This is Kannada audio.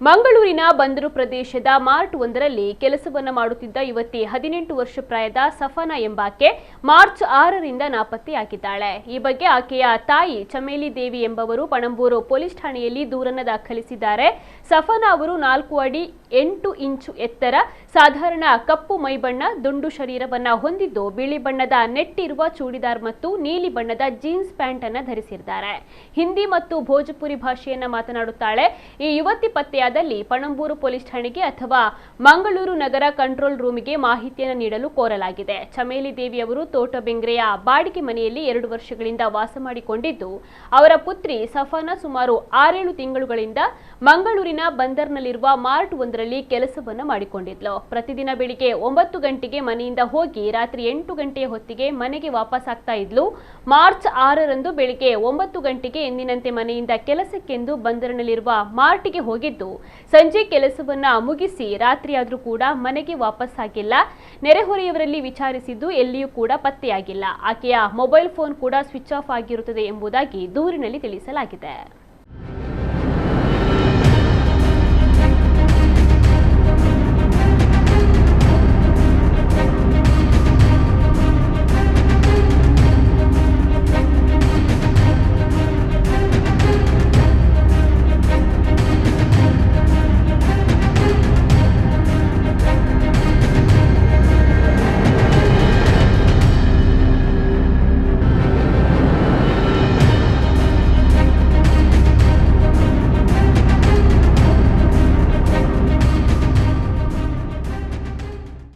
ಮಂಗಳೂರಿನ ಬಂದರು ಪ್ರದೇಶದ ಮಾರ್ಟ್ ಒಂದರಲ್ಲಿ ಕೆಲಸವನ್ನ ಮಾಡುತ್ತಿದ್ದ ಯುವತಿ 18 ವರ್ಷ ಪ್ರಾಯದ ಸಫನಾ ಎಂಬಾಕೆ ಮಾರ್ಚ್ 6ರಿಂದ ನಾಪತ್ತೆಯಾಗಿದ್ದಾಳೆ. ಈ ಬಗ್ಗೆ ಆಕೆಯ ತಾಯಿ ಚಮೇಲಿ ದೇವಿ ಎಂಬವರು ಪಣಂಬೂರು ಪೊಲೀಸ್ ಠಾಣೆಯಲ್ಲಿ ದೂರನ್ನು ದಾಖಲಿಸಿದ್ದಾರೆ. ಸಫನಾ ಅವರು 4 ಅಡಿ 8 ಇಂಚು ಎತ್ತರ, ಸಾಧಾರಣ ಕಪ್ಪು ಮೈಬಣ್ಣ, ದುಂಡು ಶರೀರವನ್ನ ಹೊಂದಿದ್ದು ಬಿಳಿ ಬಣ್ಣದ ನೆಟ್ಟಿರುವ ಚೂಡಿದಾರ್ ಮತ್ತು ನೀಲಿ ಬಣ್ಣದ ಜೀನ್ಸ್ ಪ್ಯಾಂಟ್ ಅನ್ನು ಧರಿಸಿದ್ದಾರೆ. ಹಿಂದಿ ಮತ್ತು ಭೋಜಪುರಿ ಭಾಷೆಯನ್ನ ಮಾತನಾಡುತ್ತಾಳೆ. ಈ ಯುವತಿ ಪತ್ತೆಯಾದಲ್ಲಿ ಪಣಂಬೂರು ಪೊಲೀಸ್ ಠಾಣೆಗೆ ಅಥವಾ ಮಂಗಳೂರು ನಗರ ಕಂಟ್ರೋಲ್ ರೂಮಿಗೆ ಮಾಹಿತಿಯನ್ನು ನೀಡಲು ಕೋರಲಾಗಿದೆ. ಚಮೇಲಿ ದೇವಿ ಅವರು ತೋಟಬೆಂಗ್ರೆಯ ಬಾಡಿಗೆ ಮನೆಯಲ್ಲಿ 2 ವರ್ಷಗಳಿಂದ ವಾಸ ಮಾಡಿಕೊಂಡಿದ್ದು, ಅವರ ಪುತ್ರಿ ಸಫನಾ ಸುಮಾರು 6-7 ತಿಂಗಳುಗಳಿಂದ ಮಂಗಳೂರಿನ ಬಂದರ್ನಲ್ಲಿರುವ ಮಾರ್ಟ್ ಒಂದರಲ್ಲಿ ಕೆಲಸವನ್ನ ಮಾಡಿಕೊಂಡಿದ್ಲು. ಪ್ರತಿದಿನ ಬೆಳಿಗ್ಗೆ 9 ಗಂಟೆಗೆ ಮನೆಯಿಂದ ಹೋಗಿ ರಾತ್ರಿ 8 ಗಂಟೆಯ ಹೊತ್ತಿಗೆ ಮನೆಗೆ ವಾಪಸ್ ಆಗ್ತಾ ಇದ್ಲು. ಮಾರ್ಚ್ 6ರಂದು ಬೆಳಿಗ್ಗೆ 9 ಗಂಟೆಗೆ ಎಂದಿನಂತೆ ಮನೆಯಿಂದ ಕೆಲಸಕ್ಕೆಂದು ಬಂದರಿನಲ್ಲಿರುವ ಮಾರ್ಟ್ಗೆ ಹೋಗಿದ್ದು, ಸಂಜೆ ಕೆಲಸವನ್ನ ಮುಗಿಸಿ ರಾತ್ರಿಯಾದ್ರೂ ಕೂಡ ಮನೆಗೆ ವಾಪಸ್ ಆಗಿಲ್ಲ. ನೆರೆಹೊರೆಯವರಲ್ಲಿ ವಿಚಾರಿಸಿದ್ದು ಎಲ್ಲಿಯೂ ಕೂಡ ಪತ್ತೆಯಾಗಿಲ್ಲ. ಆಕೆಯ ಮೊಬೈಲ್ ಫೋನ್ ಕೂಡ ಸ್ವಿಚ್ ಆಫ್ ಆಗಿರುತ್ತದೆ ಎಂಬುದಾಗಿ ದೂರಿನಲ್ಲಿ ತಿಳಿಸಲಾಗಿದೆ.